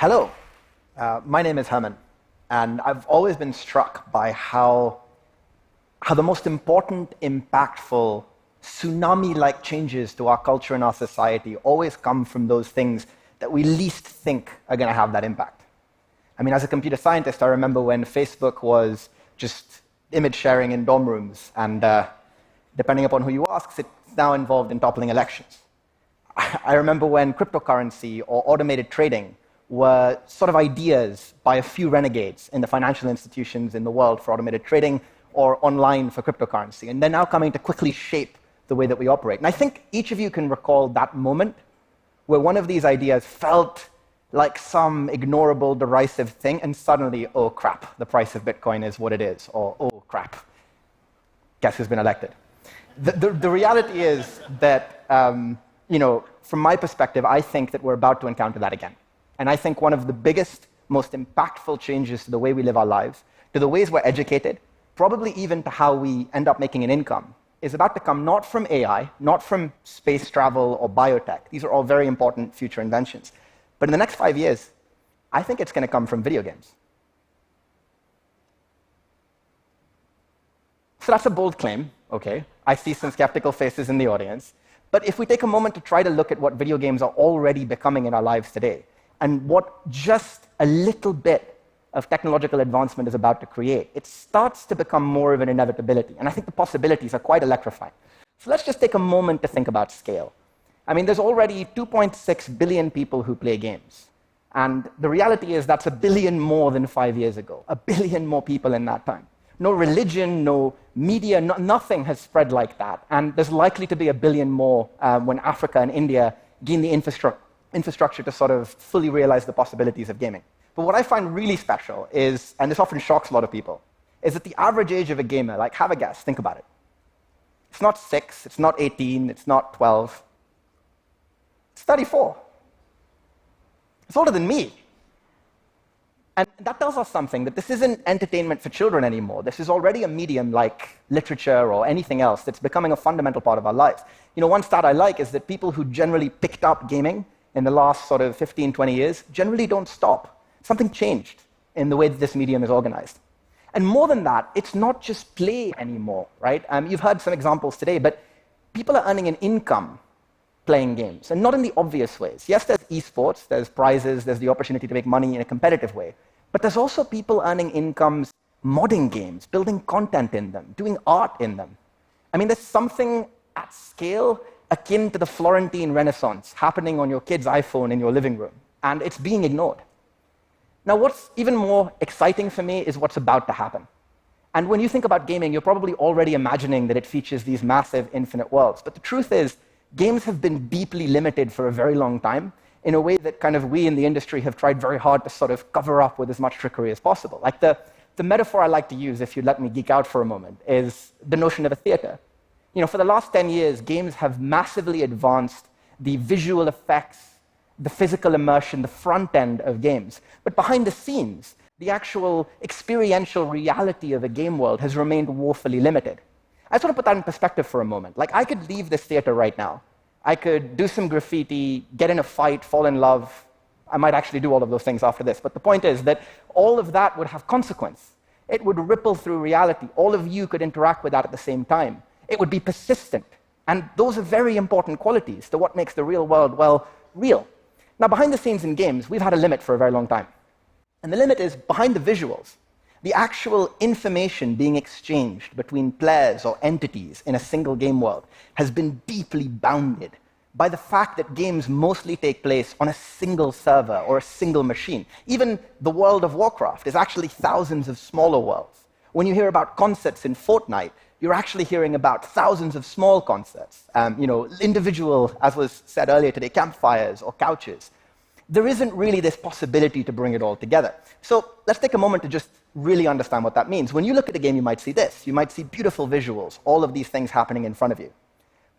Hello, my name is Herman, and I've always been struck by how the most important, impactful, tsunami-like changes to our culture and our society always come from those things that we least think are going to have that impact. I mean, as a computer scientist, I remember when Facebook was just image sharing in dorm rooms, and depending upon who you ask, it's now involved in toppling elections. I remember when cryptocurrency or automated trading were sort of ideas by a few renegades in the financial institutions in the world for automated trading or online for cryptocurrency. And they're now coming to quickly shape the way that we operate. And I think each of you can recall that moment where one of these ideas felt like some ignorable, derisive thing, and suddenly, oh crap, the price of Bitcoin is what it is, or oh crap, guess who's been elected? The reality is that, from my perspective, I think that we're about to encounter that again. And I think one of the biggest, most impactful changes to the way we live our lives, to the ways we're educated, probably even to how we end up making an income, is about to come not from AI, not from space travel or biotech. These are all very important future inventions. But in the next 5 years, I think it's going to come from video games. So that's a bold claim, okay? I see some skeptical faces in the audience. But if we take a moment to try to look at what video games are already becoming in our lives today, and what just a little bit of technological advancement is about to create, it starts to become more of an inevitability. And I think the possibilities are quite electrifying. So let's just take a moment to think about scale. I mean, there's already 2.6 billion people who play games. And the reality is that's a billion more than 5 years ago. A billion more people in that time. No religion, no media, nothing has spread like that. And there's likely to be a billion more when Africa and India gain the infrastructure to sort of fully realize the possibilities of gaming. But what I find really special is, and this often shocks a lot of people, is that the average age of a gamer, like have a guess, think about it. It's not 6, it's not 18, it's not 12. It's 34. It's older than me. And that tells us something, that this isn't entertainment for children anymore. This is already a medium like literature or anything else that's becoming a fundamental part of our lives. One stat I like is that people who generally picked up gaming in the last sort of 15, 20 years generally don't stop. Something changed in the way that this medium is organized. And more than that, it's not just play anymore, right? You've heard some examples today, but people are earning an income playing games, and not in the obvious ways. Yes, there's esports, there's prizes, there's the opportunity to make money in a competitive way, but there's also people earning incomes modding games, building content in them, doing art in them. I mean, there's something at scale akin to the Florentine Renaissance happening on your kid's iPhone in your living room, and it's being ignored. Now, what's even more exciting for me is what's about to happen. And when you think about gaming, you're probably already imagining that it features these massive infinite worlds. But the truth is, games have been deeply limited for a very long time in a way that kind of we in the industry have tried very hard to sort of cover up with as much trickery as possible. Like the metaphor I like to use, if you let me geek out for a moment, is the notion of a theater. For the last 10 years, games have massively advanced the visual effects, the physical immersion, the front end of games. But behind the scenes, the actual experiential reality of a game world has remained woefully limited. I just want to put that in perspective for a moment. Like, I could leave this theater right now. I could do some graffiti, get in a fight, fall in love. I might actually do all of those things after this. But the point is that all of that would have consequence. It would ripple through reality. All of you could interact with that at the same time. It would be persistent. And those are very important qualities to what makes the real world, well, real. Now, behind the scenes in games, we've had a limit for a very long time. And the limit is behind the visuals. The actual information being exchanged between players or entities in a single game world has been deeply bounded by the fact that games mostly take place on a single server or a single machine. Even the world of Warcraft is actually thousands of smaller worlds. When you hear about concerts in Fortnite, you're actually hearing about thousands of small concerts, individual, as was said earlier today, campfires or couches. There isn't really this possibility to bring it all together. So let's take a moment to just really understand what that means. When you look at a game, you might see this. You might see beautiful visuals, all of these things happening in front of you.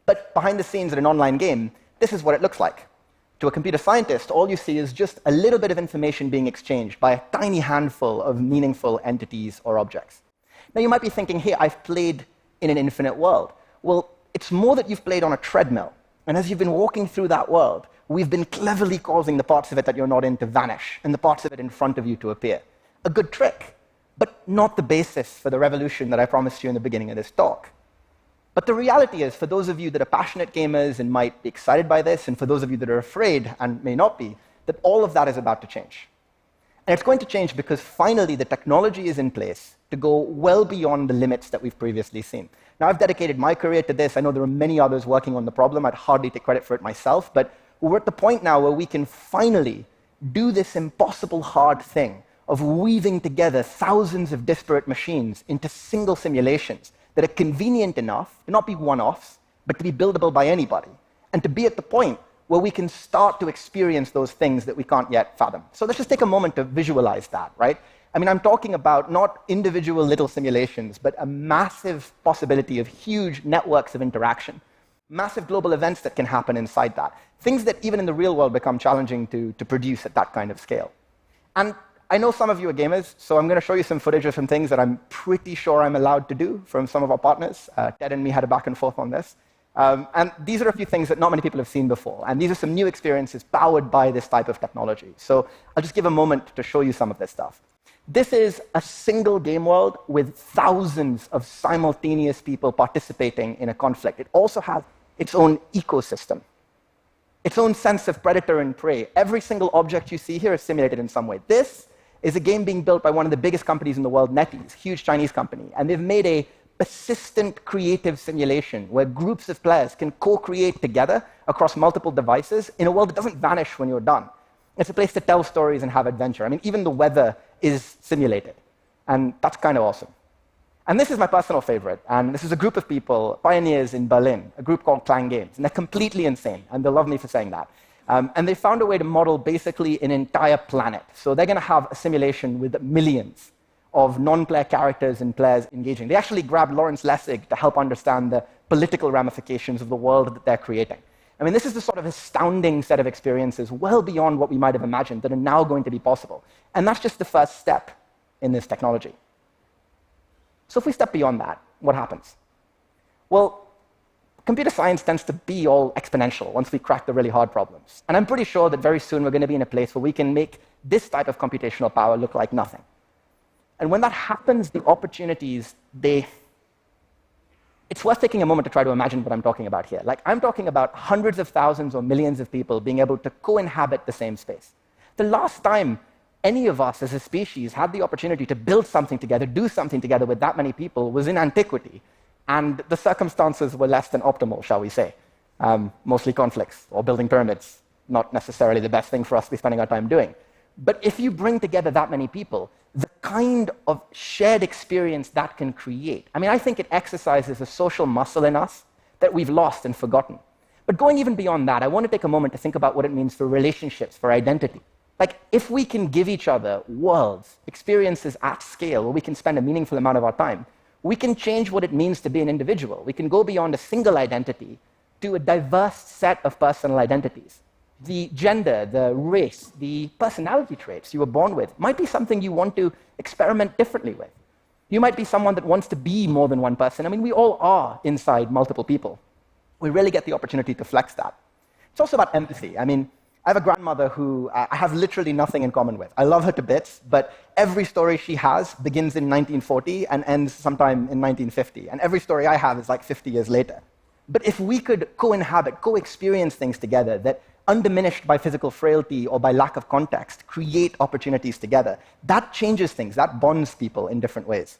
But behind the scenes in an online game, this is what it looks like. To a computer scientist, all you see is just a little bit of information being exchanged by a tiny handful of meaningful entities or objects. Now, you might be thinking, hey, I've played in an infinite world. Well, it's more that you've played on a treadmill. And as you've been walking through that world, we've been cleverly causing the parts of it that you're not in to vanish and the parts of it in front of you to appear. A good trick, but not the basis for the revolution that I promised you in the beginning of this talk. But the reality is, for those of you that are passionate gamers and might be excited by this, and for those of you that are afraid and may not be, that all of that is about to change. And it's going to change because finally the technology is in place to go well beyond the limits that we've previously seen. Now, I've dedicated my career to this. I know there are many others working on the problem. I'd hardly take credit for it myself, but we're at the point now where we can finally do this impossible hard thing of weaving together thousands of disparate machines into single simulations that are convenient enough to not be one-offs, but to be buildable by anybody, and to be at the point where we can start to experience those things that we can't yet fathom. So let's just take a moment to visualize that, right? I mean, I'm talking about not individual little simulations, but a massive possibility of huge networks of interaction, massive global events that can happen inside that, things that even in the real world become challenging to produce at that kind of scale. And I know some of you are gamers, so I'm going to show you some footage of some things that I'm pretty sure I'm allowed to do from some of our partners. Ted and me had a back and forth on this. And these are a few things that not many people have seen before. And these are some new experiences powered by this type of technology. So I'll just give a moment to show you some of this stuff. This is a single game world with thousands of simultaneous people participating in a conflict. It also has its own ecosystem, its own sense of predator and prey. Every single object you see here is simulated in some way. This is a game being built by one of the biggest companies in the world, NetEase, huge Chinese company. And they've made a persistent creative simulation where groups of players can co-create together across multiple devices in a world that doesn't vanish when you're done. It's a place to tell stories and have adventure. I mean, even the weather is simulated. And that's kind of awesome. And this is my personal favorite. And this is a group of people, pioneers in Berlin, a group called Clang Games. And they're completely insane. And they'll love me for saying that. And they found a way to model basically an entire planet. So they're going to have a simulation with millions of non-player characters and players engaging. They actually grabbed Lawrence Lessig to help understand the political ramifications of the world that they're creating. I mean, this is the sort of astounding set of experiences well beyond what we might have imagined that are now going to be possible. And that's just the first step in this technology. So if we step beyond that, what happens? Well, computer science tends to be all exponential once we crack the really hard problems. And I'm pretty sure that very soon we're going to be in a place where we can make this type of computational power look like nothing. And when that happens, the opportunities, it's worth taking a moment to try to imagine what I'm talking about here. Like, I'm talking about hundreds of thousands or millions of people being able to co-inhabit the same space. The last time any of us as a species had the opportunity to build something together, do something together with that many people was in antiquity. And the circumstances were less than optimal, shall we say. Mostly conflicts or building pyramids. Not necessarily the best thing for us to be spending our time doing. But if you bring together that many people, the kind of shared experience that can create, I mean, I think it exercises a social muscle in us that we've lost and forgotten. But going even beyond that, I want to take a moment to think about what it means for relationships, for identity. Like, if we can give each other worlds, experiences at scale, where we can spend a meaningful amount of our time, we can change what it means to be an individual. We can go beyond a single identity to a diverse set of personal identities. The gender, the race, the personality traits you were born with might be something you want to experiment differently with. You might be someone that wants to be more than one person. I mean, we all are inside multiple people. We really get the opportunity to flex that. It's also about empathy. I mean, I have a grandmother who I have literally nothing in common with. I love her to bits, but every story she has begins in 1940 and ends sometime in 1950. And every story I have is like 50 years later. But if we could co-inhabit, co-experience things together that, undiminished by physical frailty or by lack of context, create opportunities together, that changes things, that bonds people in different ways.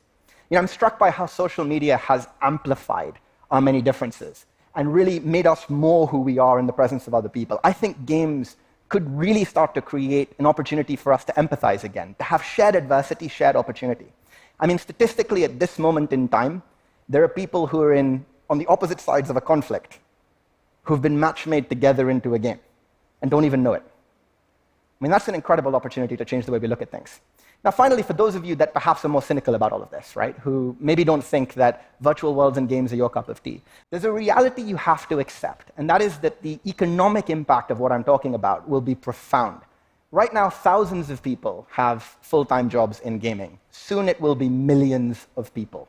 You know, I'm struck by how social media has amplified our many differences and really made us more who we are in the presence of other people. I think games could really start to create an opportunity for us to empathize again, to have shared adversity, shared opportunity. I mean, statistically, at this moment in time, there are people who are on the opposite sides of a conflict who've been match-made together into a game and don't even know it. I mean, that's an incredible opportunity to change the way we look at things. Now, finally, for those of you that perhaps are more cynical about all of this, right, who maybe don't think that virtual worlds and games are your cup of tea, there's a reality you have to accept, and that is that the economic impact of what I'm talking about will be profound. Right now, thousands of people have full-time jobs in gaming. Soon it will be millions of people.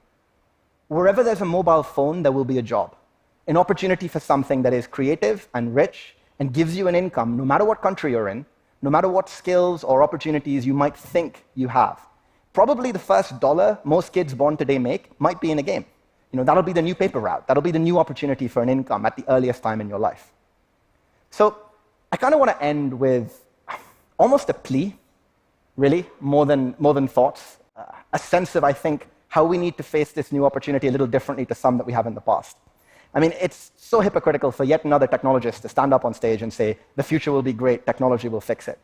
Wherever there's a mobile phone, there will be a job. an opportunity for something that is creative and rich and gives you an income no matter what country you're in, no matter what skills or opportunities you might think you have. Probably the first dollar most kids born today make might be in a game. That'll be the new paper route. That'll be the new opportunity for an income at the earliest time in your life. So I kind of want to end with almost a plea, really, more than thoughts, a sense of, I think, how we need to face this new opportunity a little differently to some that we have in the past. I mean, it's so hypocritical for yet another technologist to stand up on stage and say, the future will be great, technology will fix it.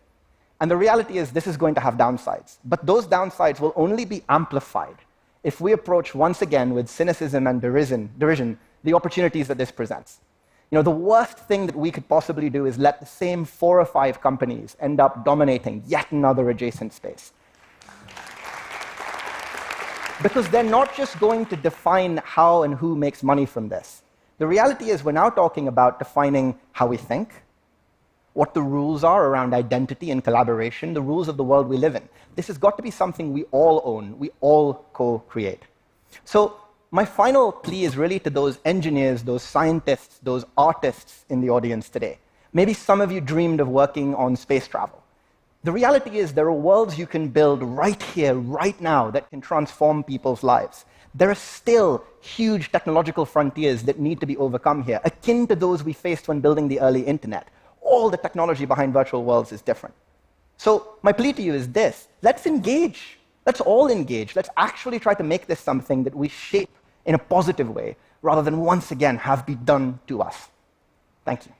And the reality is this is going to have downsides. But those downsides will only be amplified if we approach once again with cynicism and derision the opportunities that this presents. The worst thing that we could possibly do is let the same 4 or 5 companies end up dominating yet another adjacent space. Because they're not just going to define how and who makes money from this. The reality is we're now talking about defining how we think, what the rules are around identity and collaboration, the rules of the world we live in. This has got to be something we all own, we all co-create. So my final plea is really to those engineers, those scientists, those artists in the audience today. Maybe some of you dreamed of working on space travel. The reality is there are worlds you can build right here, right now, that can transform people's lives. There are still huge technological frontiers that need to be overcome here, akin to those we faced when building the early internet. All the technology behind virtual worlds is different. So my plea to you is this: let's engage. Let's all engage. Let's actually try to make this something that we shape in a positive way, rather than once again have be done to us. Thank you.